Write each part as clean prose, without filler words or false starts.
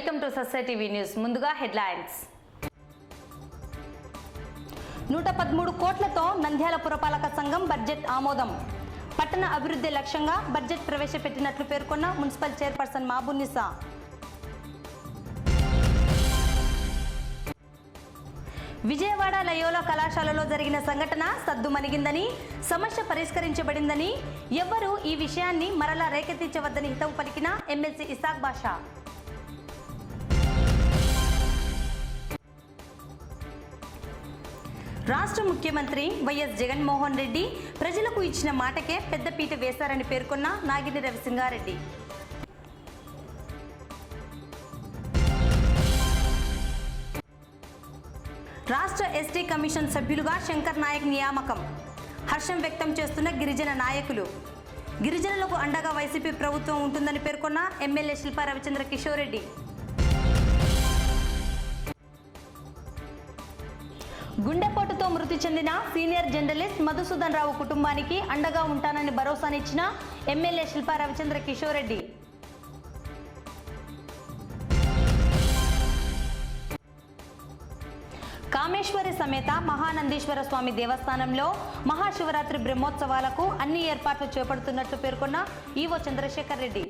Welcome to society news. ముందుగా headlines. 113 కోట్లతో నంద్యాల పురపాలక సంఘం బడ్జెట్ ఆమోదం. పట్టణ అభివృద్ధి లక్ష్యంగా బడ్జెట్ ప్రవేశపెట్టినట్లు పేర్కొన్న municipal chairperson Mabunnisa. Vijayawada Loyola కళాశాలలో జరిగిన సంఘటన సద్దుమణిగిందని, సమస్య పరిష్కరించబడిందని, ఎవ్వరూ ఈ విషయాన్ని మరలా రేకెత్తించవద్దని హితవు పలికిన ఎమ్మెల్సీ ఇసాక్ బాషా. రాష్ట్ర ముఖ్యమంత్రి వైఎస్ జగన్మోహన్ రెడ్డి ప్రజలకు ఇచ్చిన మాటకే పెద్దపీట వేశారని పేర్కొన్న నాగిని రవిసింగారెడ్డి. రాష్ట్ర ఎస్టీ కమిషన్ సభ్యులుగా శంకర్ నాయక్ నియామకం. హర్షం వ్యక్తం చేస్తున్న గిరిజన నాయకులు. గిరిజనులకు అండగా వైసీపీ ప్రభుత్వం ఉంటుందని పేర్కొన్న ఎమ్మెల్యే శిల్పా రవిచంద్ర కిషోర్ రెడ్డి. గుండెపోటుతో మృతి చెందిన సీనియర్ జర్నలిస్ట్ మధుసూదన్ రావు కుటుంబానికి అండగా ఉంటానని భరోసానిచ్చిన ఎమ్మెల్యే శిల్పా రవిచంద్ర కిషోర్ రెడ్డి. కామేశ్వరి సమేత మహానందీశ్వర స్వామి దేవస్థానంలో మహాశివరాత్రి బ్రహ్మోత్సవాలకు అన్ని ఏర్పాట్లు చేపడుతున్నట్లు పేర్కొన్న ఈవో చంద్రశేఖర్ రెడ్డి.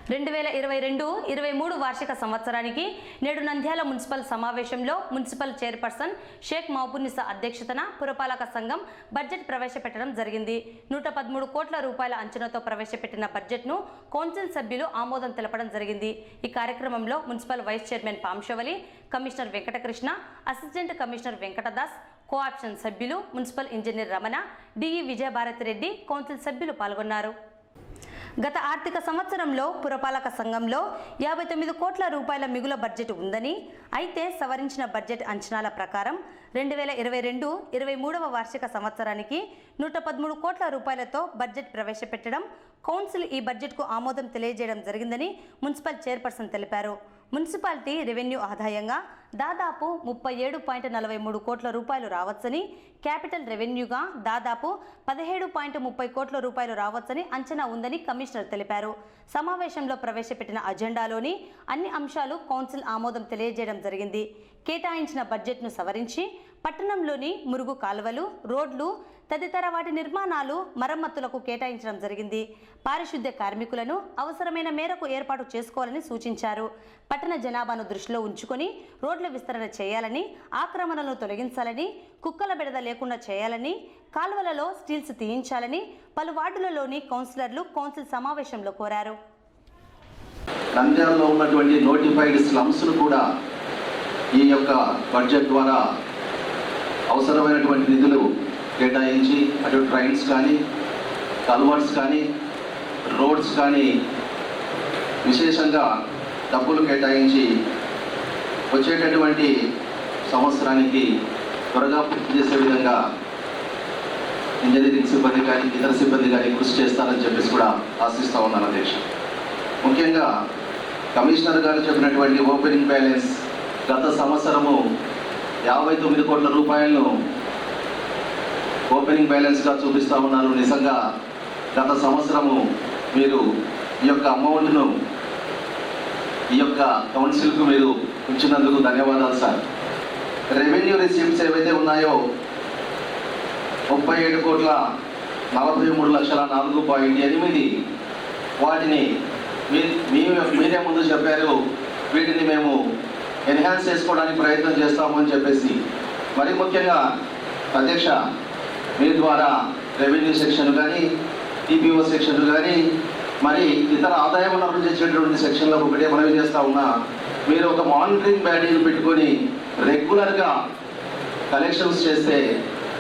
2022-23 వార్షిక సంవత్సరానికి నేడు నంద్యాల మున్సిపల్ సమావేశంలో మున్సిపల్ చైర్పర్సన్ షేక్ మాబున్నిసా అధ్యక్షతన పురపాలక సంఘం బడ్జెట్ ప్రవేశపెట్టడం జరిగింది. 113 కోట్ల రూపాయల అంచనాతో ప్రవేశపెట్టిన బడ్జెట్ను కౌన్సిల్ సభ్యులు ఆమోదం తెలపడం జరిగింది. ఈ కార్యక్రమంలో municipal vice chairman Pamshavali, commissioner Venkatakrishna, assistant commissioner Venkatadas, cooption సభ్యులు, municipal engineer Ramana, DE Vijayabharathi Reddy, council సభ్యులు పాల్గొన్నారు. గత ఆర్థిక సంవత్సరంలో పురపాలక సంఘంలో 59 కోట్ల రూపాయల మిగుల బడ్జెట్ ఉందని, అయితే సవరించిన బడ్జెట్ అంచనాల ప్రకారం 2022-23 వార్షిక సంవత్సరానికి 113 కోట్ల రూపాయలతో బడ్జెట్ ప్రవేశపెట్టడం, కౌన్సిల్ ఈ బడ్జెట్కు ఆమోదం తెలియజేయడం జరిగిందని మున్సిపల్ చైర్పర్సన్ తెలిపారు. మున్సిపాలిటీ రెవెన్యూ ఆదాయంగా దాదాపు 37.43 కోట్ల రూపాయలు రావచ్చని, క్యాపిటల్ రెవెన్యూగా దాదాపు 17.30 కోట్ల రూపాయలు రావచ్చని అంచనా ఉందని కమిషనర్ తెలిపారు. సమావేశంలో ప్రవేశపెట్టిన అజెండాలోని అన్ని అంశాలు కౌన్సిల్ ఆమోదం తెలియజేయడం జరిగింది. కేటాయించిన బడ్జెట్ను సవరించి పట్టణంలోని మురుగు కాలువలు, రోడ్లు తదితర వాటి నిర్మాణాలు, మరమ్మతులకు కేటాయించడం జరిగింది. పారిశుద్ధ్య కార్మికులను అవసరమైన మేరకు ఏర్పాటు చేసుకోవాలని సూచించారు. పట్టణ జనాభాను దృష్టిలో ఉంచుకొని రోడ్ల విస్తరణ చేయాలని, ఆక్రమణలను తొలగించాలని, కుక్కల బెడద లేకుండా చేయాలని, కాలువలలో స్టీల్స్ తీయించాలని పలు వార్డులలోని కౌన్సిలర్లు కౌన్సిల్ సమావేశంలో కోరారు. నంద్యాలలో ఉన్నటువంటి నోటిఫైడ్ స్లమ్స్ను కూడా ఈ యొక్క బడ్జెట్ ద్వారా అవసరమైనటువంటి నిధులు కేటాయించి అటు ట్రైన్స్ కానీ, కల్వర్ట్స్ కానీ, రోడ్స్ కానీ విశేషంగా డబ్బులు కేటాయించి వచ్చేటటువంటి సంవత్సరానికి త్వరగా పూర్తి చేసే విధంగా ఇంజనీరింగ్ సిబ్బంది కానీ, ఇతర సిబ్బంది కానీ కృషి చేస్తారని చెప్పేసి కూడా ఆశిస్తూ ఉన్నాను అధ్యక్ష. ముఖ్యంగా కమిషనర్ గారు చెప్పినటువంటి ఓపెనింగ్ బ్యాలెన్స్ గత సంవత్సరము 59 కోట్ల రూపాయలను ఓపెనింగ్ బ్యాలెన్స్గా చూపిస్తూ ఉన్నారు. నిజంగా గత సంవత్సరము మీరు ఈ యొక్క అమౌంట్ను ఈ యొక్క కౌన్సిల్కు మీరు ఇచ్చినందుకు ధన్యవాదాలు సార్. రెవెన్యూ రిసీప్ట్స్ ఏవైతే ఉన్నాయో 37,43,04.8 వాటిని మీరే ముందు చెప్పారు. వీటిని మేము ఎన్హాన్స్ చేసుకోవడానికి ప్రయత్నం చేస్తామని చెప్పేసి, మరి ముఖ్యంగా అధ్యక్ష మీ ద్వారా రెవెన్యూ సెక్షన్ కానీ, టీపీఓ సెక్షన్ కానీ, మరి ఇతర ఆదాయ వనరులు చేసేటటువంటి సెక్షన్లో ఒకటే మనవి చేస్తూ ఉన్నా, మీరు ఒక మానిటరింగ్ బ్యాడీని పెట్టుకొని రెగ్యులర్గా కలెక్షన్స్ చేస్తే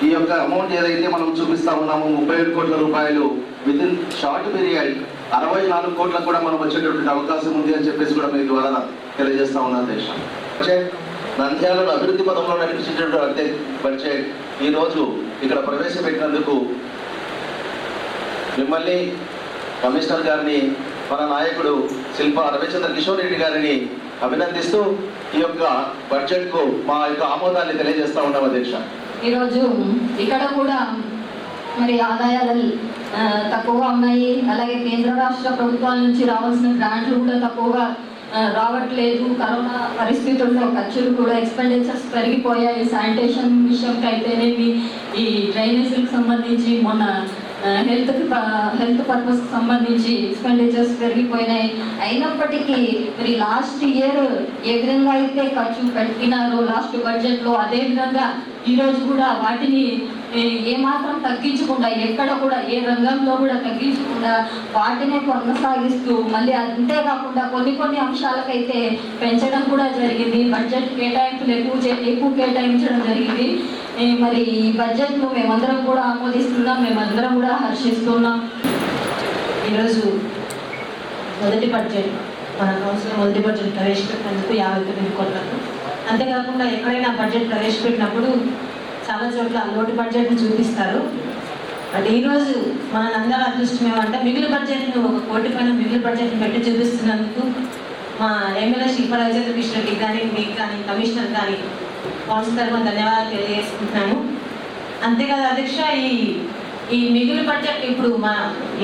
ఈ యొక్క అమౌంట్ ఏదైతే మనం చూపిస్తూ ఉన్నామో 37 కోట్ల రూపాయలు వితిన్ షార్ట్ పీరియడ్ 64 కోట్లకు కూడా మనం వచ్చేటటువంటి అవకాశం ఉంది అని చెప్పేసి కూడా మీ ద్వారా తెలియజేస్తా ఉన్నాను దేశ. నంద్యాలను అభివృద్ధి పదంలో నడిపించేటటువంటి బడ్జెట్ ఈరోజు ఇక్కడ ప్రవేశపెట్టినందుకు మిమ్మల్ని, కమిషనర్ గారిని, మన నాయకుడు శిల్పా రవిచంద్ర కిషోర్ రెడ్డి గారిని అభినందిస్తూ ఈ యొక్క బడ్జెట్కు మా యొక్క ఆమోదాన్ని తెలియజేస్తా ఉన్నాం అధ్యక్ష. ఈరోజు ఇక్కడ కూడా మరి ఆదాయాల తక్కువగా ఉన్నాయి. అలాగే కేంద్ర రాష్ట్ర ప్రభుత్వాల నుంచి రావాల్సిన గ్రాంట్లు కూడా తక్కువగా రావట్లేదు. కరోనా పరిస్థితుల్లో ఖర్చులు కూడా ఎక్స్పెండిచర్స్ పెరిగిపోయాయి. శానిటేషన్ విషయంకి అయితేనేమి, ఈ డ్రైనేజీలకు సంబంధించి మొన్న హెల్త్ పర్పస్కి సంబంధించి ఎక్స్పెండిచర్స్ పెరిగిపోయినాయి. అయినప్పటికీ మరి లాస్ట్ ఇయర్ ఏ విధంగా అయితే ఖర్చు పెట్టినారో లాస్ట్ బడ్జెట్లో, అదే విధంగా ఈరోజు కూడా వాటిని ఏమాత్రం తగ్గించకుండా, ఎక్కడ కూడా ఏ రంగంలో కూడా తగ్గించకుండా వాటినే కొనసాగిస్తూ మళ్ళీ అంతేకాకుండా కొన్ని అంశాలకైతే పెంచడం కూడా జరిగింది. బడ్జెట్ కేటాయింపులు ఎక్కువ కేటాయించడం జరిగింది. మరి ఈ బడ్జెట్ను మేమందరం కూడా ఆమోదిస్తున్నాం, మేమందరం కూడా హర్షిస్తున్నాం. ఈరోజు మొదటి బడ్జెట్ మన కౌన్సిల్ మొదటి బడ్జెట్ ప్రవేశపెట్టినందుకు 59 కోట్లకు. అంతేకాకుండా ఎక్కడైనా బడ్జెట్ ప్రవేశపెట్టినప్పుడు చాలా చోట్ల లోటు బడ్జెట్ను చూపిస్తారు. బట్ ఈరోజు మన నంద్యాల అదృష్టం ఏమంటే మిగిలిన బడ్జెట్ను 1 కోటి పైన మిగిలిన బడ్జెట్ను పెట్టి చూపిస్తున్నందుకు మా ఎమ్మెల్యే శిల్పా రవిచంద్ర కృష్ణకి కానీ, మీకు కానీ, కమిషనర్ కానీ కౌన్సిల్ తరఫున ధన్యవాదాలు తెలియజేసుకుంటున్నాను. అంతేకాదు అధ్యక్ష, ఈ మిగిలిన బడ్జెట్ ఇప్పుడు మన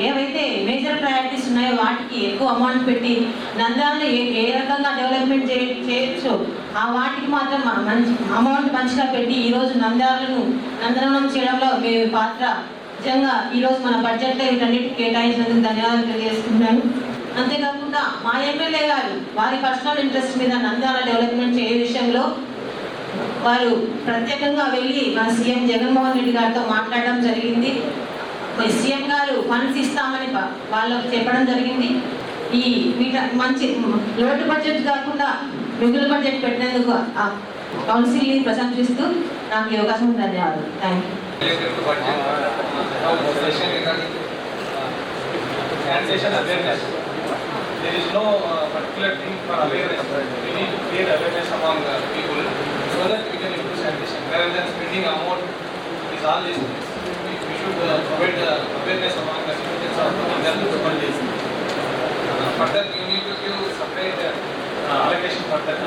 ఏవైతే మేజర్ ప్రయారిటీస్ ఉన్నాయో వాటికి ఎక్కువ అమౌంట్ పెట్టి నంద్యాలను ఏ రకంగా డెవలప్మెంట్ చేయొచ్చో ఆ వాటికి మాత్రం మంచి అమౌంట్ మంచిగా పెట్టి ఈరోజు నందనం చేయడంలో మీ పాత్ర నిజంగా ఈరోజు మన బడ్జెట్లో వీటన్నిటికి కేటాయించినందుకు ధన్యవాదాలు తెలియజేస్తున్నాను. అంతేకాకుండా మా ఎమ్మెల్యే గారు వారి పర్సనల్ ఇంట్రెస్ట్ మీద నంద్యాల డెవలప్మెంట్ చేయ విషయంలో వారు ప్రత్యేకంగా వెళ్ళి మన సీఎం జగన్మోహన్ రెడ్డి గారితో మాట్లాడడం జరిగింది. సీఎం గారు ఫండ్స్ ఇస్తామని వాళ్ళకు చెప్పడం జరిగింది. మంచి లోటు బడ్జెట్ కాకుండా మిగులు బడ్జెట్ పెట్టినందుకు కౌన్సిల్ని ప్రశంసిస్తూ నాకు ఈ అవకాశం ధన్యవాదాలు. Thank you. There is no particular thing for awareness. We need to create awareness among people so that we can improve sanitation. Rather than spending amount is all these things. We should provide awareness among the citizens of the municipalities. Further, you need to give separate allocation for that.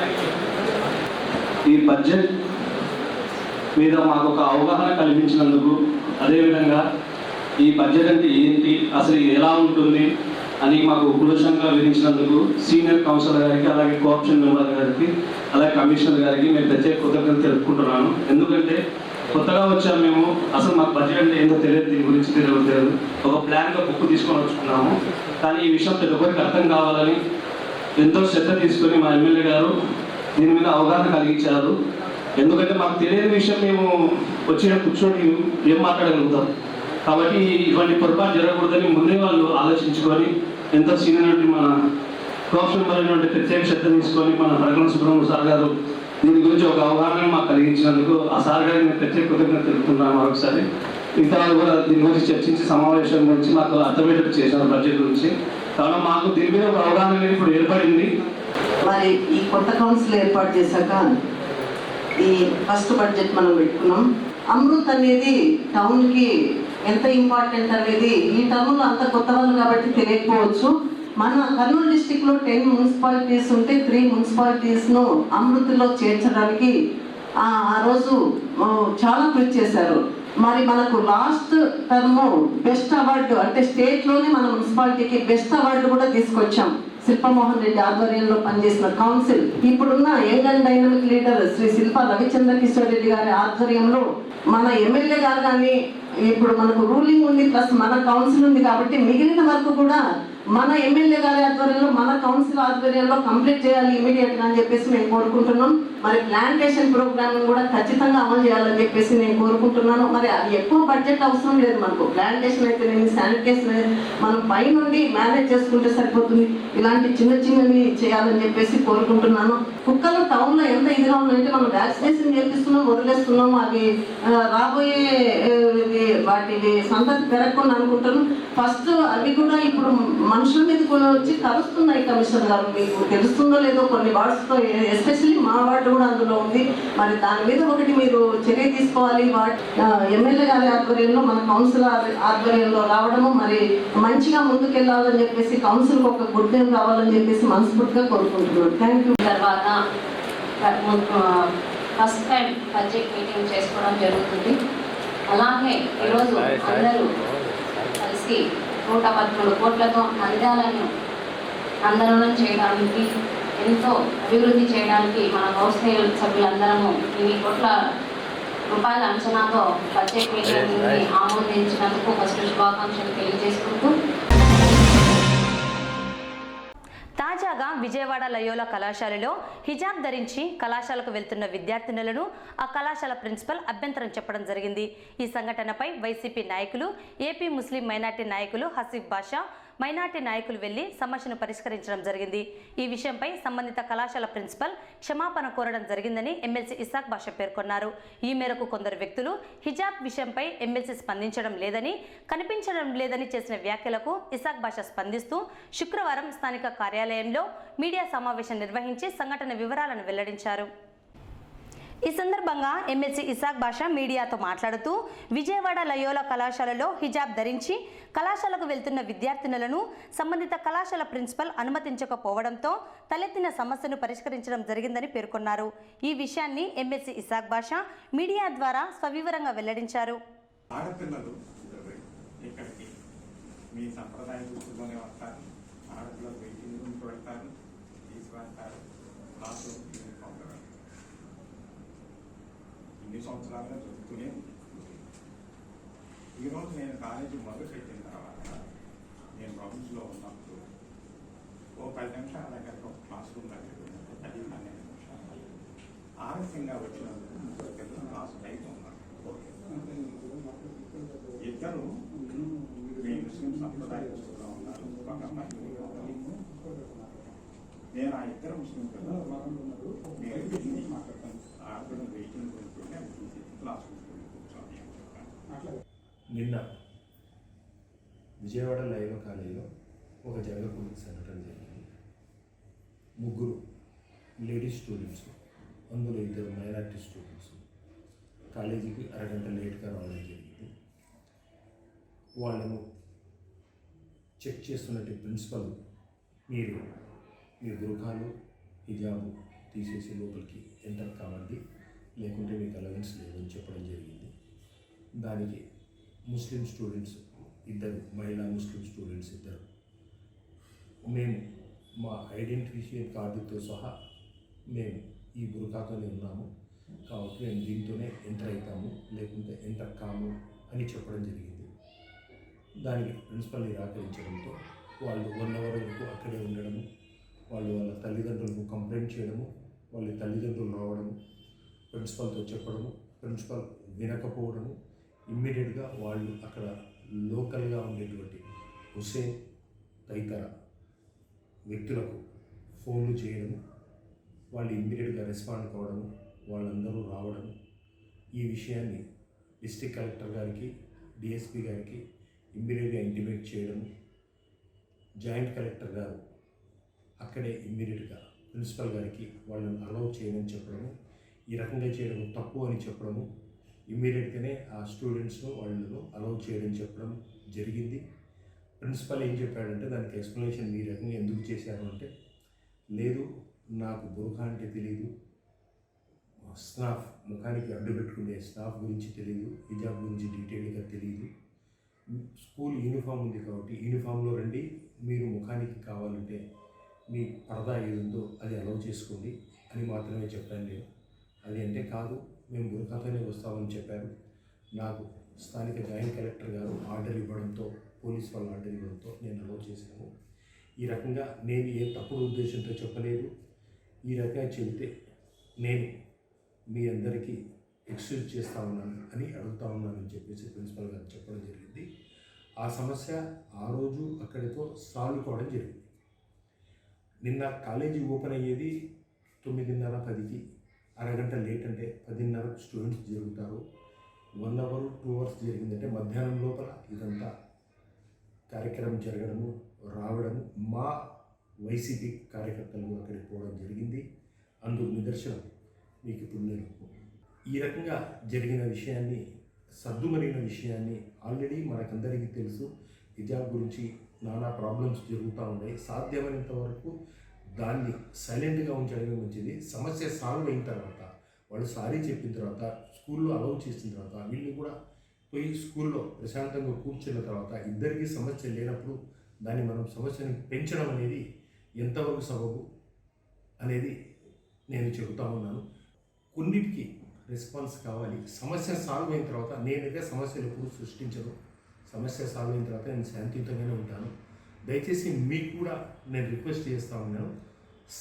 ఈ budget మీద మాకు ఒక అవగాహన కల్పించినందుకు, అదేవిధంగా ఈ budget అంటే ఏంటి, అసలు ఎలా ఉంటుంది అని మాకు పురుషంగా వివరించినందుకు సీనియర్ కౌన్సిలర్ గారికి, అలాగే కోఆప్షన్ మెంబర్ గారికి, అలాగే కమిషనర్ గారికి మేము ప్రత్యేక కృతజ్ఞతలు తెలుపుకుంటున్నాను. ఎందుకంటే కొత్తగా వచ్చాము మేము, అసలు మాకు బడ్జెట్ అంటే ఏంటో తెలియదు, దీని గురించి తెలియదు. ఒక ప్లాన్గా బుక్ తీసుకొని వచ్చుకున్నాము. కానీ ఈ విషయం ప్రతి ఒక్కరికి అర్థం కావాలని ఎంతో శ్రద్ధ తీసుకొని మా ఎమ్మెల్యే గారు దీని మీద అవగాహన కలిగించారు. ఎందుకంటే మాకు తెలియని విషయం మేము వచ్చిన కూర్చొని ఏం మాట్లాడగలుగుతాం. కాబట్టి ఇటువంటి పొరపాటు జరగకూడదని ముందే వాళ్ళు ఆలోచించుకొని ఎంతో సీనియర్ మన కోఆప్షన్ మెంబర్ అయినటువంటి ప్రత్యేక శ్రద్ధ తీసుకొని మన ప్రగణ సుబ్రహ్మణ్య సార్ గారు దీని గురించి ఒక అవగాహన మాకు కలిగించినందుకు ఆ సార్ గారికి నేను ప్రత్యేక కృతజ్ఞత తెలుపుతున్నాను మరొకసారి. మిగతా వాళ్ళు కూడా దీని గురించి చర్చించి సమావేశం గురించి మాకు అర్థమయ్యేటట్టు చేశారు బడ్జెట్ గురించి. కావున మాకు దీని మీద ఒక అవగాహన అనేది ఇప్పుడు ఏర్పడింది. మరి ఈ కొత్త కౌన్సిల్ ఏర్పాటు చేశాక ఈ ఫస్ట్ బడ్జెట్ మనం పెట్టుకున్నాం. అమృత్ అనేది టౌన్కి ఎంత ఇంపార్టెంట్ అనేది ఈ టర్మ్లో అంత కొత్త వాళ్ళు కాబట్టి తెలియకపోవచ్చు. మన కర్నూలు డిస్టిక్లో 10 మున్సిపాలిటీస్ ఉంటే 3 మున్సిపాలిటీస్ను అమృత్లో చేర్చడానికి ఆ రోజు చాలా కృషి చేశారు. మరి మనకు లాస్ట్ టర్మ్ బెస్ట్ అవార్డు అంటే స్టేట్లోనే మన మున్సిపాలిటీకి బెస్ట్ అవార్డు కూడా తీసుకొచ్చాం. శిల్పమోహన్ రెడ్డి ఆధ్వర్యంలో పనిచేసిన కౌన్సిల్ ఇప్పుడున్న young and dynamic leader Shri Shilpa Ravichandra Kishore Reddy గారి ఆధ్వర్యంలో మన ఎమ్మెల్యే గారు కానీ ఇప్పుడు మనకు రూలింగ్ ఉంది, ప్లస్ మన కౌన్సిల్ ఉంది కాబట్టి మిగిలిన వరకు కూడా మన ఎమ్మెల్యే గారి ఆధ్వర్యంలో మన కౌన్సిల్ ఆధ్వర్యంలో కంప్లీట్ చేయాలి ఇమీడియట్గా అని చెప్పేసి మేము కోరుకుంటున్నాం. మరి ప్లాంటేషన్ ప్రోగ్రామ్ కూడా ఖచ్చితంగా అమలు చేయాలని చెప్పేసి నేను కోరుకుంటున్నాను. మరి అది ఎక్కువ బడ్జెట్ అవసరం లేదు మనకు. ప్లాంటేషన్ అయితే నేను శానిటేషన్ మనం పై నుండి మేనేజ్ చేసుకుంటే సరిపోతుంది. ఇలాంటి చిన్నవి చేయాలని చెప్పేసి కోరుకుంటున్నాను. కుక్కలు టౌన్లో ఎంత ఇదిగా ఉన్నాయంటే మనం వ్యాక్సినేషన్ చేపిస్తున్నాం, వదిలేస్తున్నాం. అవి రాబోయే వాటి సంతతి పెరగకుండా అనుకుంటాను. ఫస్ట్ అవి కూడా ఇప్పుడు మనుషుల మీద వచ్చి కలుస్తున్నాయి. కమిషనర్ గారు మీకు తెలుస్తుందో లేదో కొన్ని వార్డ్స్తో, ఎస్పెషల్లీ మా వార్డు కూడా అందులో ఉంది. మరి దాని మీద ఒకటి మీరు చర్య తీసుకోవాలి. ఎమ్మెల్యే గారి ఆధ్వర్యంలో మన కౌన్సిల్ ఆధ్వర్యంలో రావడము మరి మంచిగా ముందుకెళ్ళాలని చెప్పేసి కౌన్సిల్కి ఒక గుడ్ నేమ్ రావాలని చెప్పేసి మనస్ఫూర్తిగా కోరుకుంటున్నాను. Thank you. తర్వాత ఫస్ట్ టైం బడ్జెట్ మీటింగ్ చేసుకోవడం జరుగుతుంది. అలాగే ఈరోజు అందరూ కలిసి కలిసి 113 కోట్లతో నంద్యాలను నందనం చేయడానికి, ఎంతో అభివృద్ధి చేయడానికి మన కౌన్సిల్ సభ్యులందరము 8 కోట్ల రూపాయల అంచనాతో బడ్జెట్ మీటింగ్ని ఆమోదించినందుకు ఫస్ట్ శుభాకాంక్షలు తెలియజేసుకుంటూ, తాజాగా విజయవాడ లయోలా కళాశాలలో హిజాబ్ ధరించి కళాశాలకు వెళ్తున్న విద్యార్థినులను ఆ కళాశాల ప్రిన్సిపల్ అభ్యంతరం చెప్పడం జరిగింది. ఈ సంఘటనపై వైసీపీ నాయకులు, ఏపీ ముస్లిం మైనార్టీ నాయకులు హసీఫ్ బాషా, మైనార్టీ నాయకులు వెళ్లి సమస్యను పరిష్కరించడం జరిగింది. ఈ విషయంపై సంబంధిత కళాశాల ప్రిన్సిపల్ క్షమాపణ కోరడం జరిగిందని ఎమ్మెల్సీ ఇసాక్ బాషా పేర్కొన్నారు. ఈ మేరకు కొందరు వ్యక్తులు హిజాబ్ విషయంపై ఎమ్మెల్సీ స్పందించడం లేదని, కనిపించడం లేదని చేసిన వ్యాఖ్యలకు ఇసాక్ బాషా స్పందిస్తూ శుక్రవారం స్థానిక కార్యాలయంలో మీడియా సమావేశం నిర్వహించి సంఘటన వివరాలను వెల్లడించారు. ఈ సందర్భంగా ఎమ్మెల్సీ ఇసాక్ బాషా మీడియాతో మాట్లాడుతూ విజయవాడ లయోలా కళాశాలలో హిజాబ్ ధరించి కళాశాలకు వెళ్తున్న విద్యార్థినులను సంబంధిత కళాశాల ప్రిన్సిపల్ అనుమతించకపోవడంతో తలెత్తిన సమస్యను పరిష్కరించడం జరిగిందని పేర్కొన్నారు. ఈ విషయాన్ని ఎమ్మెల్సీ ఇసాక్ బాషా మీడియా ద్వారా సవివరంగా వెల్లడించారు. ఆడపిల్లలు ఇక్కడికి మీ సంప్రదాయ దుస్తుల్లోనే వస్తారు, ఆడపిల్లలు వెయిటింగ్ రూమ్కి వెళ్తారు, తీసుకువెళ్తారు, క్లాసు యూనిఫామ్లో వెళ్తారు. ఇన్ని సంవత్సరాలుగా జరుగుతూనే ఉంది. ఈరోజు నేను కాలేజీ మొదలుపెట్టిన తర్వాత నేను రౌండ్స్లో ఉన్నప్పుడు 10 నిమిషాల దగ్గరకు ఒక క్లాస్ రూమ్ దగ్గర 10-12 నిమిషాలు ఆలస్యంగా వచ్చినందుకు 3 పిల్లలు క్లాసు బయట ఉన్నారు. ఇద్దరు మీ ముస్లిం సంప్రదాయ దుస్తుల్లో ఉన్నారు, ఒక అమ్మాయి. నేను ఆ ఇద్దరు ముస్లిం పిల్లలు ఆడపిల్లలు వెయిటింగ్ కొనుక్కుంటే క్లాస్ కూర్చొని చెప్పాను. నిన్న విజయవాడ లయోలా కాలేజీలో ఒక జరగకూడని సంఘటన జరిగింది. 3 లేడీస్ స్టూడెంట్స్, అందులో 2 మైనారిటీ స్టూడెంట్స్ కాలేజీకి అరగంట లేట్గా రావడం జరిగింది. వాళ్ళను చెక్ చేస్తున్నట్టు ప్రిన్సిపల్ మీరు మీ బుర్ఖాలు హిజాబు తీసేసి లోపలికి ఎంటర్ కావాలి, లేకుంటే మీకు అలవెన్స్ లేదని చెప్పడం జరిగింది. దానికి ముస్లిం స్టూడెంట్స్ 2, మహిళా ముస్లిం స్టూడెంట్స్ 2, మేము మా ఐడెంటిఫికేషన్ కార్డుతో సహా మేము ఈ బుర్ఖాతోనే ఉన్నాము కాబట్టి మేము దీంతోనే ఎంటర్ అవుతాము, లేకుంటే ఎంటర్ కాము అని చెప్పడం జరిగింది. దానికి ప్రిన్సిపల్ నిరాకరించడంతో వాళ్ళు 1 అవర్ వరకు అక్కడే ఉండడము, వాళ్ళ తల్లిదండ్రులకు కంప్లైంట్ చేయడము, వాళ్ళ తల్లిదండ్రులు రావడము, ప్రిన్సిపల్తో చెప్పడము, ప్రిన్సిపల్ వినకపోవడము, ఇమ్మీడియట్గా వాళ్ళు అక్కడ లోకల్గా ఉండేటువంటి హుసేన్ తదితర వ్యక్తులకు ఫోన్లు చేయడము, వాళ్ళు ఇమ్మీడియట్గా రెస్పాండ్ కావడము, వాళ్ళందరూ రావడము. ఈ విషయాన్ని డిస్ట్రిక్ట్ కలెక్టర్ గారికి, డిఎస్పీ గారికి ఇమ్మీడియట్గా ఇంటిమేట్ చేయడము, జాయింట్ కలెక్టర్ గారు అక్కడే ఇమ్మీడియట్గా ప్రిన్సిపల్ గారికి వాళ్ళని అలౌ చేయమని చెప్పడము, ఈ రకంగా చేయడం తప్పు అని చెప్పడము, ఇమ్మీడియట్గానే ఆ స్టూడెంట్స్ను వాళ్ళను అలౌ చేయడం చెప్పడం జరిగింది. ప్రిన్సిపల్ ఏం చెప్పాడంటే దానికి ఎక్స్ప్లెనేషన్ మీ రకంగా ఎందుకు చేశారు అంటే, లేదు నాకు బుర్ఖా అంటే తెలియదు, స్నాఫ్ ముఖానికి అడ్డు పెట్టుకునే స్నాఫ్ గురించి తెలియదు, హిజాబ్ గురించి డీటెయిల్గా తెలియదు, స్కూల్ యూనిఫామ్ ఉంది కాబట్టి యూనిఫామ్లో రండి, మీరు ముఖానికి కావాలంటే మీ పరదా ఏదుందో అది అలౌ చేసుకోండి అని మాత్రమే చెప్పాను నేను. అది అంటే కాదు మేము బుర్ఖాతోనే వస్తామని చెప్పారు. నాకు స్థానిక జాయింట్ కలెక్టర్ గారు ఆర్డర్ ఇవ్వడంతో, పోలీస్ వాళ్ళు ఆర్డర్ ఇవ్వడంతో నేను అలౌ చేశాను. ఈ రకంగా నేను ఏ తప్పుడు ఉద్దేశంతో చెప్పలేదు. ఈ రకంగా చెబితే నేను మీ అందరికీ ఎక్స్క్యూజ్ చేస్తూ ఉన్నాను అని అడుగుతా ఉన్నానని చెప్పేసి ప్రిన్సిపల్ గారు చెప్పడం జరిగింది. ఆ సమస్య ఆ రోజు అక్కడితో సాల్వ్ కావడం జరిగింది. నిన్న కాలేజీ ఓపెన్ అయ్యేది 9:30-10కి, అరగంట లేట్ అంటే 10:30 స్టూడెంట్స్ జరుగుతారు. 1 అవర్ 2 అవర్స్ జరిగిందంటే మధ్యాహ్నం లోపల ఇదంతా కార్యక్రమం జరగడము, రావడము, మా వైసీపీ కార్యకర్తలు అక్కడికి పోవడం జరిగింది. అందుకు నిదర్శనం మీకు ఇప్పుడు నేను ఈ రకంగా జరిగిన విషయాన్ని, సద్దుమరిగిన విషయాన్ని ఆల్రెడీ మనకందరికీ తెలుసు. హిజాబ్ గురించి నానా ప్రాబ్లమ్స్ జరుగుతూ ఉన్నాయి. సాధ్యమైనంత వరకు దాన్ని సైలెంట్గా ఉంచడమే మంచిది. సమస్య సాల్వ్ అయిన తర్వాత, వాళ్ళు సారీ చెప్పిన తర్వాత, స్కూల్లో అలౌ చేసిన తర్వాత వీళ్ళు కూడా పోయి స్కూల్లో ప్రశాంతంగా కూర్చున్న తర్వాత ఇద్దరికీ సమస్య లేనప్పుడు దాన్ని మనం సమస్యను పెంచడం అనేది ఎంతవరకు సబబు అనేది నేను చెబుతా ఉన్నాను. కొన్నిటికి రెస్పాన్స్ కావాలి. సమస్య సాల్వ్ అయిన తర్వాత నేనైతే సమస్యలు ఎప్పుడు సృష్టించను. సమస్య సాల్వ్ అయిన తర్వాత నేను శాంతియుతంగానే ఉంటాను. దయచేసి మీకు కూడా నేను రిక్వెస్ట్ చేస్తూ ఉన్నాను,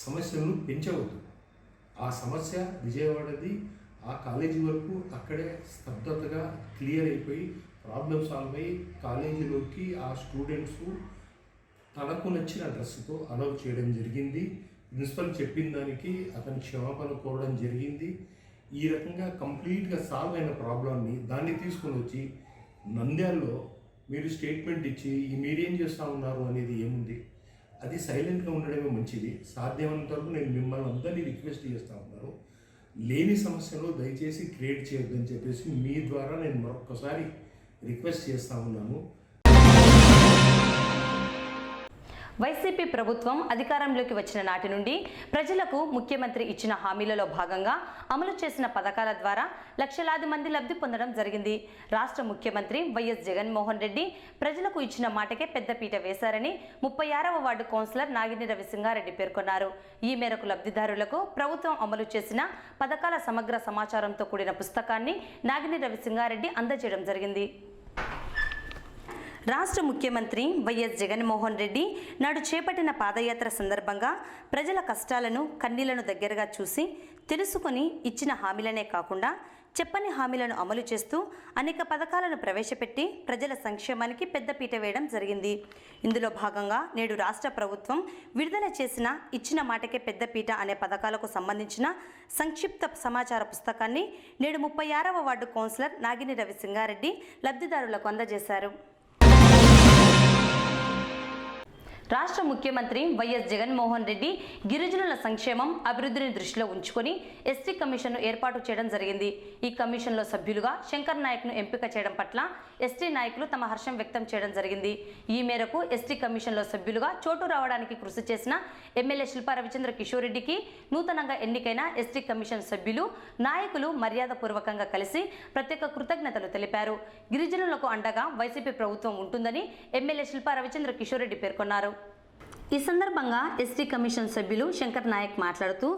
సమస్యలను పెంచవద్దు. ఆ సమస్య విజయవాడది ఆ కాలేజీ వరకు అక్కడే స్తబ్దతగా క్లియర్ అయిపోయి ప్రాబ్లమ్ సాల్వ్ అయ్యి కాలేజీలోకి ఆ స్టూడెంట్స్ తనకు నచ్చిన డ్రెస్సుతో అలౌ చేయడం జరిగింది. ప్రిన్సిపల్ చెప్పిన దానికి అతను క్షమాపణ కోరడం జరిగింది. ఈ రకంగా కంప్లీట్గా సాల్వ్ అయిన ప్రాబ్లమ్ని దాన్ని తీసుకొని వచ్చి నంద్యాలలో మీరు స్టేట్మెంట్ ఇచ్చి మీరేం చేస్తూ ఉన్నారు అనేది ఏముంది? అది సైలెంట్గా ఉండడమే మంచిది. సాధ్యమైనంత వరకు నేను మిమ్మల్ని అందరినీ రిక్వెస్ట్ చేస్తూ ఉన్నాను, లేని సమస్యలు దయచేసి క్రియేట్ చేయొద్దని చెప్పేసి మీ ద్వారా నేను మరొకసారి రిక్వెస్ట్ చేస్తూ ఉన్నాను. వైసీపీ ప్రభుత్వం అధికారంలోకి వచ్చిన నాటి నుండి ప్రజలకు ముఖ్యమంత్రి ఇచ్చిన హామీలలో భాగంగా అమలు చేసిన పథకాల ద్వారా లక్షలాది మంది లబ్ధి పొందడం జరిగింది. రాష్ట్ర ముఖ్యమంత్రి వైఎస్ జగన్మోహన్ రెడ్డి ప్రజలకు ఇచ్చిన మాటకే పెద్దపీట వేశారని 36వ వార్డు కౌన్సిలర్ నాగిని రవిసింగారెడ్డి పేర్కొన్నారు. ఈ మేరకు లబ్ధిదారులకు ప్రభుత్వం అమలు చేసిన పథకాల సమగ్ర సమాచారంతో కూడిన పుస్తకాన్ని నాగిని రవిసింగారెడ్డి అందజేయడం జరిగింది. రాష్ట్ర ముఖ్యమంత్రి వైఎస్ జగన్మోహన్ రెడ్డి నాడు చేపట్టిన పాదయాత్ర సందర్భంగా ప్రజల కష్టాలను కన్నీళ్లను దగ్గరగా చూసి తెలుసుకొని ఇచ్చిన హామీలనే కాకుండా చెప్పని హామీలను అమలు చేస్తూ అనేక పథకాలను ప్రవేశపెట్టి ప్రజల సంక్షేమానికి పెద్దపీట వేయడం జరిగింది. ఇందులో భాగంగా నేడు రాష్ట్ర ప్రభుత్వం విడుదల చేసిన ఇచ్చిన మాటకే పెద్దపీట అనే పథకాలకు సంబంధించిన సంక్షిప్త సమాచార పుస్తకాన్ని నేడు 36వ వార్డు కౌన్సిలర్ నాగిని రవిసింగారెడ్డి లబ్ధిదారులకు అందజేశారు. రాష్ట్ర ముఖ్యమంత్రి వైఎస్ జగన్మోహన్ రెడ్డి గిరిజనుల సంక్షేమం అభివృద్ధిని దృష్టిలో ఉంచుకొని ఎస్టీ కమిషన్ను ఏర్పాటు చేయడం జరిగింది. ఈ కమిషన్లో సభ్యులుగా శంకర్ నాయక్ను ఎంపిక చేయడం పట్ల ఎస్టీ నాయకులు తమ హర్షం వ్యక్తం చేయడం జరిగింది. ఈ మేరకు ఎస్టీ కమిషన్లో సభ్యులుగా చోటు రావడానికి కృషి చేసిన ఎమ్మెల్యే శిల్పా రవిచంద్ర కిషోర్ రెడ్డికి నూతనంగా ఎన్నికైన ఎస్టీ కమిషన్ సభ్యులు నాయకులు మర్యాదపూర్వకంగా కలిసి ప్రత్యేక కృతజ్ఞతలు తెలిపారు. గిరిజనులకు అండగా వైసీపీ ప్రభుత్వం ఉంటుందని ఎమ్మెల్యే శిల్పా రవిచంద్ర కిషోర్ రెడ్డి పేర్కొన్నారు. ఈ సందర్భంగా ఎస్టీ కమిషన్ సభ్యులు శంకర్ నాయక్ మాట్లాడుతూ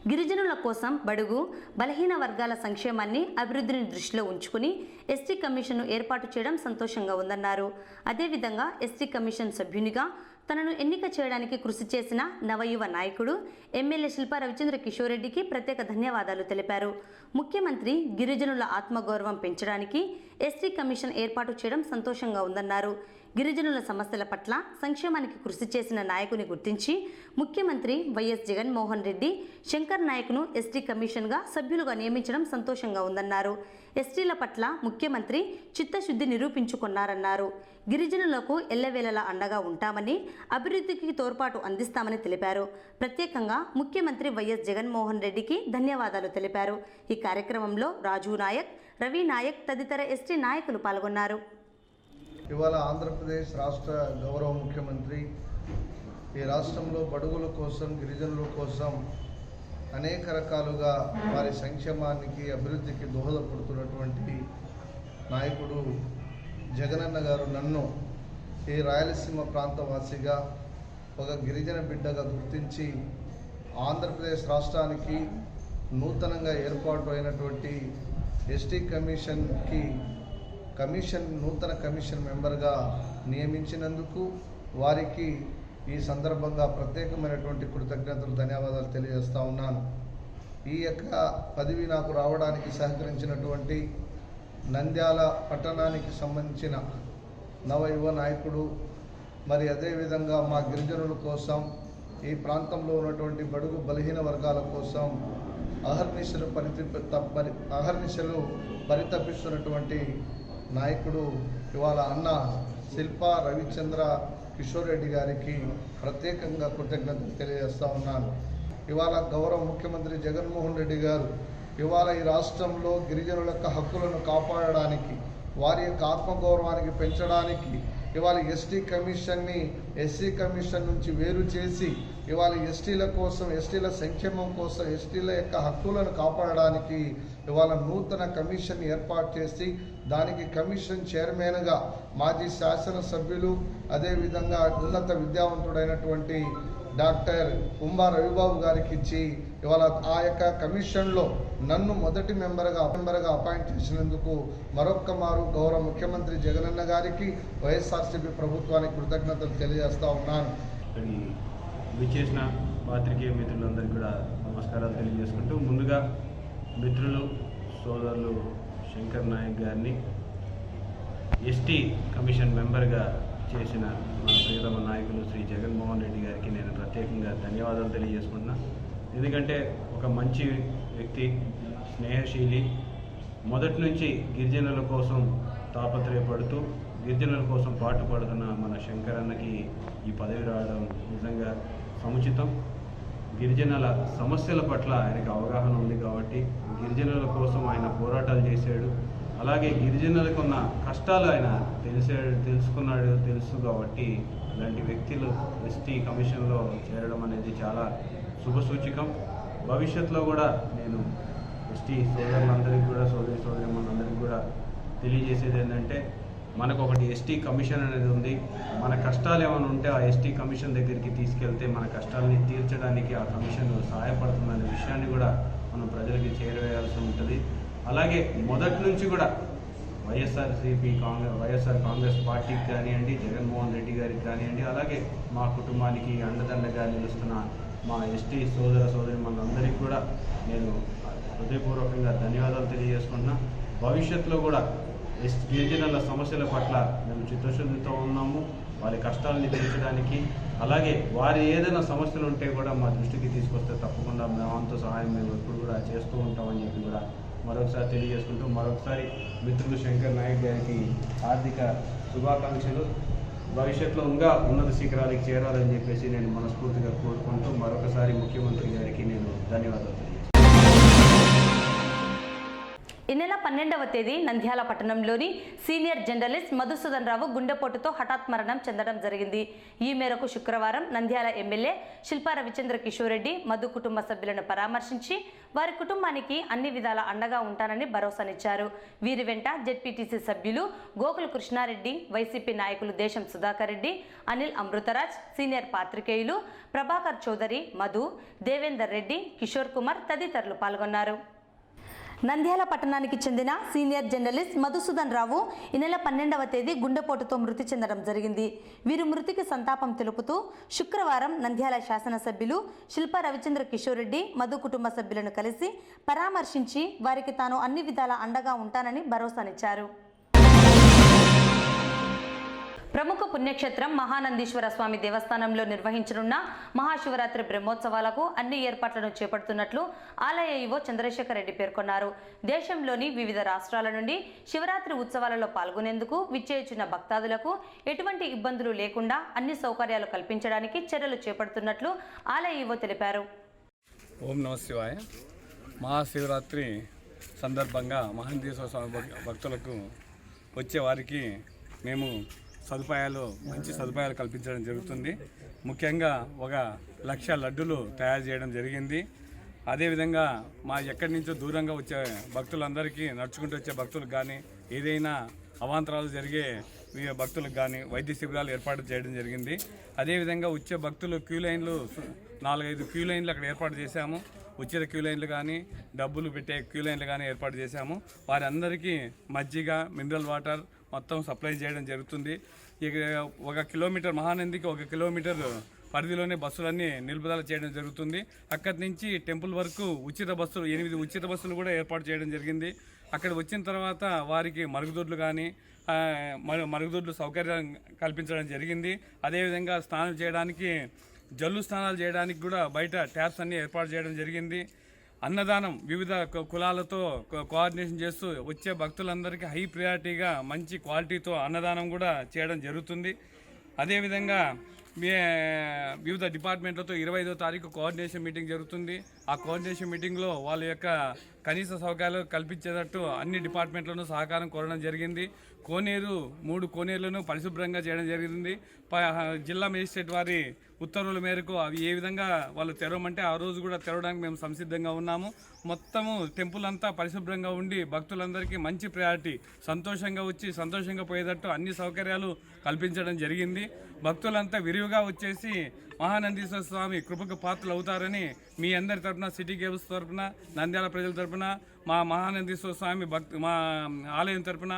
గిరిజనుల కోసం బడుగు బలహీన వర్గాల సంక్షేమాన్ని అభివృద్ధిని దృష్టిలో ఉంచుకుని ఎస్టీ కమిషన్ను ఏర్పాటు చేయడం సంతోషంగా ఉందన్నారు. అదేవిధంగా ఎస్టీ కమిషన్ సభ్యునిగా తనను ఎన్నిక చేయడానికి కృషి చేసిన నవయువ నాయకుడు ఎమ్మెల్యే శిల్పా రవిచంద్ర కిషోర్ రెడ్డికి ప్రత్యేక ధన్యవాదాలు తెలిపారు. ముఖ్యమంత్రి గిరిజనుల ఆత్మగౌరవం పెంచడానికి ఎస్టీ కమిషన్ ఏర్పాటు చేయడం సంతోషంగా ఉందన్నారు. గిరిజనుల సమస్యల పట్ల సంక్షేమానికి కృషి చేసిన నాయకుని గుర్తించి ముఖ్యమంత్రి వైఎస్ జగన్మోహన్ రెడ్డి శంకర్ నాయక్ను ఎస్టీ కమిషన్గా సభ్యులుగా నియమించడం సంతోషంగా ఉందన్నారు. ఎస్టీల పట్ల ముఖ్యమంత్రి చిత్తశుద్ధి నిరూపించుకున్నారన్నారు. గిరిజనులకు ఎల్లవేళలా అండగా ఉంటామని, అభివృద్ధికి తోడ్పాటు అందిస్తామని తెలిపారు. ప్రత్యేకంగా ముఖ్యమంత్రి వైఎస్ జగన్మోహన్ రెడ్డికి ధన్యవాదాలు తెలిపారు. ఈ కార్యక్రమంలో రాజు నాయక్, రవి నాయక్ తదితర ఎస్టీ నాయకులు పాల్గొన్నారు. ఇవాళ ఆంధ్రప్రదేశ్ రాష్ట్ర గౌరవ ముఖ్యమంత్రి ఈ రాష్ట్రంలో బడుగుల కోసం గిరిజనుల కోసం అనేక రకాలుగా వారి సంక్షేమానికి అభివృద్ధికి దోహదపడుతున్నటువంటి నాయకుడు జగనన్న గారు నన్ను ఈ రాయలసీమ ప్రాంతవాసిగా ఒక గిరిజన బిడ్డగా గుర్తించి ఆంధ్రప్రదేశ్ రాష్ట్రానికి నూతనంగా ఏర్పాటు అయినటువంటి ఎస్టీ నూతన కమిషన్ మెంబర్గా నియమించినందుకు వారికి ఈ సందర్భంగా ప్రత్యేకమైనటువంటి కృతజ్ఞతలు ధన్యవాదాలు తెలియజేస్తూ ఉన్నాను. ఈ యొక్క పదవి నాకు రావడానికి సహకరించినటువంటి నంద్యాల పట్టణానికి సంబంధించిన నవయువ నాయకుడు, మరి అదేవిధంగా మా గిరిజనుల కోసం, ఈ ప్రాంతంలో ఉన్నటువంటి బడుగు బలహీన వర్గాల కోసం అహర్నిశలు పరితపిస్తున్నటువంటి నాయకుడు ఇవాళ అన్న శిల్పా రవిచంద్ర కిషోర్ రెడ్డి గారికి ప్రత్యేకంగా కృతజ్ఞతలు తెలియజేస్తూ ఉన్నాను. ఇవాళ గౌరవ ముఖ్యమంత్రి జగన్మోహన్ రెడ్డి గారు ఇవాళ ఈ రాష్ట్రంలో గిరిజనుల యొక్క హక్కులను కాపాడడానికి, వారి యొక్క ఆత్మగౌరవానికి పెంచడానికి ఇవాళ ఎస్టీ కమిషన్ని ఎస్సీ కమిషన్ నుంచి వేరు చేసి ఇవాళ ఎస్టీల కోసం, ఎస్టీల సంక్షేమం కోసం, ఎస్టీల యొక్క హక్కులను కాపాడడానికి ఇవాళ నూతన కమిషన్ ఏర్పాటు చేసి దానికి కమిషన్ చైర్మన్గా మాజీ శాసనసభ్యులు, అదేవిధంగా ఉన్నత విద్యావంతుడైనటువంటి డాక్టర్ కుంభా రవిబాబు గారికి ఇచ్చి ఇవాళ ఆ యొక్క కమిషన్లో నన్ను మొదటి మెంబర్గా అపాయింట్ చేసినందుకు మరొక్క మారు గౌరవ ముఖ్యమంత్రి జగనన్న గారికి, వైఎస్ఆర్సీపీ ప్రభుత్వానికి కృతజ్ఞతలు తెలియజేస్తా ఉన్నాను. ఇక్కడికి విచ్చేసిన పాత్రికేయ మిత్రులందరికీ కూడా నమస్కారాలు తెలియజేసుకుంటూ, ముందుగా మిత్రులు సోదరులు శంకర్ నాయక్ గారిని ఎస్టీ కమిషన్ మెంబర్గా చేసిన మన ప్రియతమ నాయకులు శ్రీ జగన్మోహన్ రెడ్డి గారికి నేను ప్రత్యేకంగా ధన్యవాదాలు తెలియజేసుకుంటున్నా. ఎందుకంటే ఒక మంచి వ్యక్తి, స్నేహశీలి, మొదటి నుంచి గిరిజనుల కోసం తాపత్రయపడుతూ గిరిజనుల కోసం పాటుపడుతున్న మన శంకర్ అన్నకి ఈ పదవి రావడం నిజంగా సముచితం. గిరిజనుల సమస్యల పట్ల ఆయనకు అవగాహన ఉంది కాబట్టి గిరిజనుల కోసం ఆయన పోరాటాలు చేశాడు. అలాగే గిరిజనులకు ఉన్న కష్టాలు ఆయన తెలుసు కాబట్టి ఇలాంటి వ్యక్తులు ఎస్టీ కమిషన్లో చేరడం అనేది చాలా శుభసూచకం. భవిష్యత్తులో కూడా నేను ఎస్టీ సోదరులందరికీ కూడా, సోదరీమణులందరికీ కూడా తెలియజేసేది ఏంటంటే, మనకు ఒకటి ఎస్టీ కమిషన్ అనేది ఉంది. మన కష్టాలు ఏమైనా ఉంటే ఆ ఎస్టీ కమిషన్ దగ్గరికి తీసుకెళ్తే మన కష్టాలని తీర్చడానికి ఆ కమిషన్ సహాయపడుతుందనే విషయాన్ని కూడా మనం ప్రజలకి చేరవేయాల్సి ఉంటుంది. అలాగే మొదటి నుంచి కూడా వైఎస్ఆర్ కాంగ్రెస్ పార్టీకి కానివ్వండి, జగన్మోహన్ రెడ్డి గారికి కానివ్వండి, అలాగే మా కుటుంబానికి అండదండగా నిలుస్తున్న మా ఎస్టీ సోదరీమణులందరికీ కూడా నేను హృదయపూర్వకంగా ధన్యవాదాలు తెలియజేసుకుంటున్నా. భవిష్యత్తులో కూడా గిరిజనుల సమస్యల పట్ల మేము చిత్తశుద్ధితో ఉన్నాము. వారి కష్టాలని తీర్చడానికి, అలాగే వారి ఏదైనా సమస్యలు ఉంటే కూడా మా దృష్టికి తీసుకొస్తే తప్పకుండా మేమంతా సహాయం మేము ఎప్పుడు కూడా చేస్తూ ఉంటామని చెప్పి కూడా మరొకసారి తెలియజేసుకుంటూ, మరొకసారి మిత్రులు శంకర్ నాయక్ గారికి ఆర్థిక శుభాకాంక్షలు. భవిష్యత్తులో ఇంకా ఉన్నత శిఖరాలకు చేరాలని చెప్పేసి నేను మనస్ఫూర్తిగా కోరుకుంటూ మరొకసారి ముఖ్యమంత్రి గారికి నేను ధన్యవాదాలు తెలియజేస్తాను. ఈ నెల 12వ తేదీ నంద్యాల పట్టణంలోని సీనియర్ జర్నలిస్ట్ మధుసూదన్ రావు గుండెపోటుతో హఠాత్ మరణం చెందడం జరిగింది. ఈ మేరకు శుక్రవారం నంద్యాల ఎమ్మెల్యే శిల్పా రవిచంద్ర కిషోర్ రెడ్డి మధు కుటుంబ సభ్యులను పరామర్శించి వారి కుటుంబానికి అన్ని విధాల అండగా ఉంటానని భరోసానిచ్చారు. వీరి వెంట జెడ్పీటీసీ సభ్యులు గోకుల కృష్ణారెడ్డి, వైసీపీ నాయకులు దేశం సుధాకర్ రెడ్డి, అనిల్ అమృతరాజ్, సీనియర్ పాత్రికేయులు ప్రభాకర్ చౌదరి, మధు, దేవేందర్ రెడ్డి, కిషోర్ కుమార్ తదితరులు పాల్గొన్నారు. నంద్యాల పట్టణానికి చెందిన సీనియర్ జర్నలిస్ట్ మధుసూదన్ రావు ఈ నెల 12వ తేదీ గుండెపోటుతో మృతి చెందడం జరిగింది. వీరి మృతికి సంతాపం తెలుపుతూ శుక్రవారం నంద్యాల శాసనసభ్యులు శిల్పా రవిచంద్ర కిషోర్ రెడ్డి మధు కుటుంబ సభ్యులను కలిసి పరామర్శించి వారికి తాను అన్ని విధాల అండగా ఉంటానని భరోసానిచ్చారు. ప్రముఖ పుణ్యక్షేత్రం మహానందీశ్వర స్వామి దేవస్థానంలో నిర్వహించనున్న మహాశివరాత్రి బ్రహ్మోత్సవాలకు అన్ని ఏర్పాట్లను చేపడుతున్నట్లు ఆలయ ఈవో చంద్రశేఖర్ రెడ్డి పేర్కొన్నారు. దేశంలోని వివిధ రాష్ట్రాల నుండి శివరాత్రి ఉత్సవాలలో పాల్గొనేందుకు విచ్చేయుచున్న భక్తాదులకు ఎటువంటి ఇబ్బందులు లేకుండా అన్ని సౌకర్యాలు కల్పించడానికి చర్యలు చేపడుతున్నట్లు ఆలయ ఈవో తెలిపారు. ఓం నమః శివాయ. మహాశివరాత్రి సందర్భంగా మహానందీశ్వర స్వామి భక్తులకు వచ్చే వారికి మేము మంచి సదుపాయాలు కల్పించడం జరుగుతుంది. ముఖ్యంగా 1,00,000 లడ్డులు తయారు చేయడం జరిగింది. అదేవిధంగా మా ఎక్కడి నుంచో దూరంగా వచ్చే భక్తులందరికీ, నడుచుకుంటూ వచ్చే భక్తులకు కానీ, ఏదైనా అవాంతరాలు జరిగే భక్తులకు కానీ వైద్య శిబిరాలు ఏర్పాటు చేయడం జరిగింది. అదేవిధంగా వచ్చే భక్తులు క్యూ లైన్లు 4-5 క్యూ లైన్లు అక్కడ ఏర్పాటు చేశాము. ఉచిత క్యూ లైన్లు కానీ, డబ్బులు పెట్టే క్యూ లైన్లు కానీ ఏర్పాటు చేశాము. వారందరికీ మజ్జిగ, మినరల్ వాటర్ మొత్తం సప్లై చేయడం జరుగుతుంది. ఇక 1 కిలోమీటర్ మహానందికి 1 కిలోమీటర్ పరిధిలోనే బస్సులన్నీ నిలుపుదల చేయడం జరుగుతుంది. అక్కడి నుంచి టెంపుల్ వరకు ఉచిత బస్సులు 8 ఉచిత బస్సులు కూడా ఏర్పాటు చేయడం జరిగింది. అక్కడ వచ్చిన తర్వాత వారికి మరుగుదొడ్లు కానీ మరుగుదొడ్లు సౌకర్యం కల్పించడం జరిగింది. అదేవిధంగా స్నానం చేయడానికి, జల్లు స్నానాలు చేయడానికి కూడా బయట ట్యాప్స్ అన్నీ ఏర్పాటు చేయడం జరిగింది. అన్నదానం వివిధ కులాలతో కోఆర్డినేషన్ చేస్తూ వచ్చే భక్తులందరికీ హై ప్రియారిటీగా మంచి క్వాలిటీతో అన్నదానం కూడా చేయడం జరుగుతుంది. అదేవిధంగా వివిధ డిపార్ట్మెంట్లతో 25వ తారీఖు కోఆర్డినేషన్ మీటింగ్ జరుగుతుంది. ఆ కోఆర్డినేషన్ మీటింగ్లో వాళ్ళ యొక్క కనీస సౌకర్యాలు కల్పించేటట్టు అన్ని డిపార్ట్మెంట్లను సహకారం కోరడం జరిగింది. కోనేరు 3 కోనేరులను పరిశుభ్రంగా చేయడం జరిగింది. జిల్లా మేజిస్ట్రేట్ వారి ఉత్తర్వుల మేరకు అవి ఏ విధంగా వాళ్ళు తెరవమంటే ఆ రోజు కూడా తెరవడానికి మేము సంసిద్ధంగా ఉన్నాము. మొత్తము టెంపుల్ అంతా పరిశుభ్రంగా ఉండి భక్తులందరికీ మంచి ప్రయారిటీ, సంతోషంగా వచ్చి సంతోషంగా పోయేటట్టు అన్ని సౌకర్యాలు కల్పించడం జరిగింది. భక్తులంతా విరివిగా వచ్చేసి మహానందీశ్వర స్వామి కృపకు పాత్రలు అవుతారని మీ అందరి తరపున, సిటీ కేబుల్స్ తరపున, నంద్యాల ప్రజల తరపున, మా మహానందీశ్వర స్వామి మా ఆలయం తరపున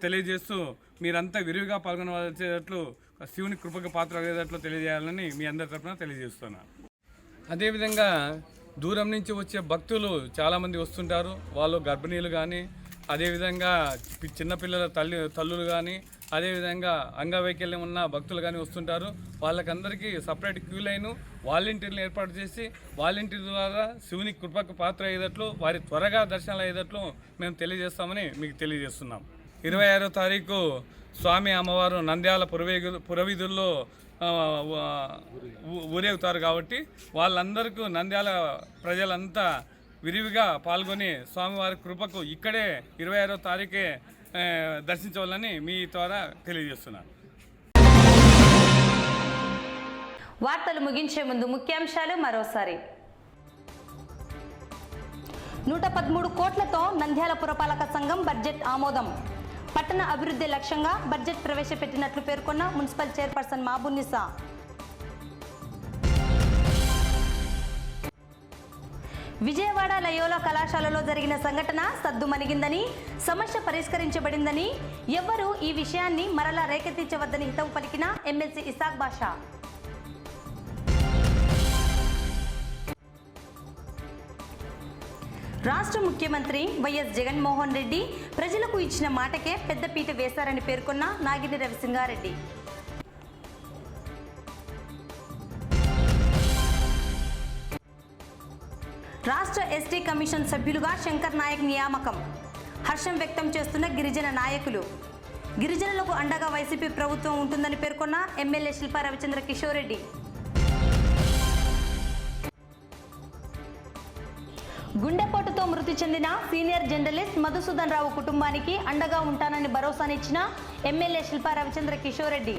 తెలియజేస్తూ మీరంతా విరివిగా పాల్గొనవచ్చేటట్లు, శివుని కృపకు పాత్ర అయ్యేటట్లు తెలియజేయాలని మీ అందరి తరపున తెలియజేస్తున్నాను. అదేవిధంగా దూరం నుంచి వచ్చే భక్తులు చాలామంది వస్తుంటారు. వాళ్ళు గర్భిణీలు కానీ, అదేవిధంగా చిన్నపిల్లల తల్లులు కానీ, అదేవిధంగా అంగవైకల్యం ఉన్న భక్తులు కానీ వస్తుంటారు. వాళ్ళకందరికీ సపరేట్ క్యూ లైను వాలంటీర్లు ఏర్పాటు చేసి వాలంటీర్ ద్వారా శివుని కృపకు పాత్ర అయ్యేటట్లు, వారి త్వరగా దర్శనాలు అయ్యేటట్లు మేము తెలియజేస్తామని మీకు తెలియజేస్తున్నాం. 26వ తారీఖు స్వామి అమ్మవారు నంద్యాల పురవీధుల్లో ఊరేగుతారు కాబట్టి వాళ్ళందరికీ నంద్యాల ప్రజలంతా విరివిగా పాల్గొని స్వామివారి కృపకు ఇక్కడే 26వ తారీఖే దర్శించవాలని మీ ద్వారా తెలియజేస్తున్నాను. వార్తలు ముగించే ముందు ముఖ్యాంశాలు మరోసారి. 113 కోట్లతో నంద్యాల పురపాలక సంఘం బడ్జెట్ ఆమోదం. పట్టణ అభివృద్ధి లక్ష్యంగా బడ్జెట్ ప్రవేశపెట్టినట్లు పేర్కొన్న municipal chairperson Mabunnisa. Vijayawada Loyola కళాశాలలో జరిగిన సంఘటన సద్దుమణిగిందని, సమస్య పరిష్కరించబడిందని, ఎవ్వరూ ఈ విషయాన్ని మరలా రేకెత్తించవద్దని హితవు పలికిన ఎమ్మెల్సీ ఇసాక్ బాషా. రాష్ట్ర ముఖ్యమంత్రి వైఎస్ జగన్మోహన్ రెడ్డి ప్రజలకు ఇచ్చిన మాటకే పెద్దపీట వేశారని పేర్కొన్న నాగిని రవిసింగారెడ్డి. రాష్ట్ర ఎస్టీ కమిషన్ సభ్యులుగా శంకర్ నాయక్ నియామకం. హర్షం వ్యక్తం చేస్తున్న గిరిజన నాయకులు. గిరిజనులకు అండగా వైసీపీ ప్రభుత్వం ఉంటుందని పేర్కొన్న ఎమ్మెల్యే శిల్పా రవిచంద్ర కిషోర్ రెడ్డి. గుండెపోటుతో మృతి చెందిన సీనియర్ జర్నలిస్ట్ మధుసూదన్ రావు కుటుంబానికి అండగా ఉంటానని భరోసానిచ్చిన ఎమ్మెల్యే శిల్పా రవిచంద్ర కిషోర్ రెడ్డి.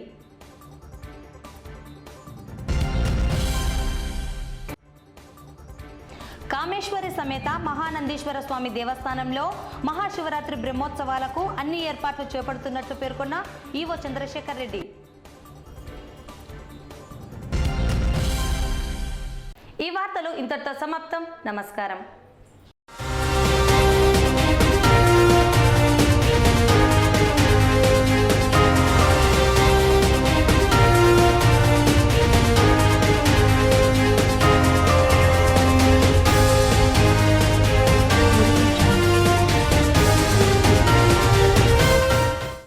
కామేశ్వరి సమేత మహానందీశ్వర స్వామి దేవస్థానంలో మహాశివరాత్రి బ్రహ్మోత్సవాలకు అన్ని ఏర్పాట్లు చేపడుతున్నట్లు పేర్కొన్న ఈవో చంద్రశేఖర్ రెడ్డి. ఈ వార్తలు ఇంతటితో సమాప్తం. నమస్కారం.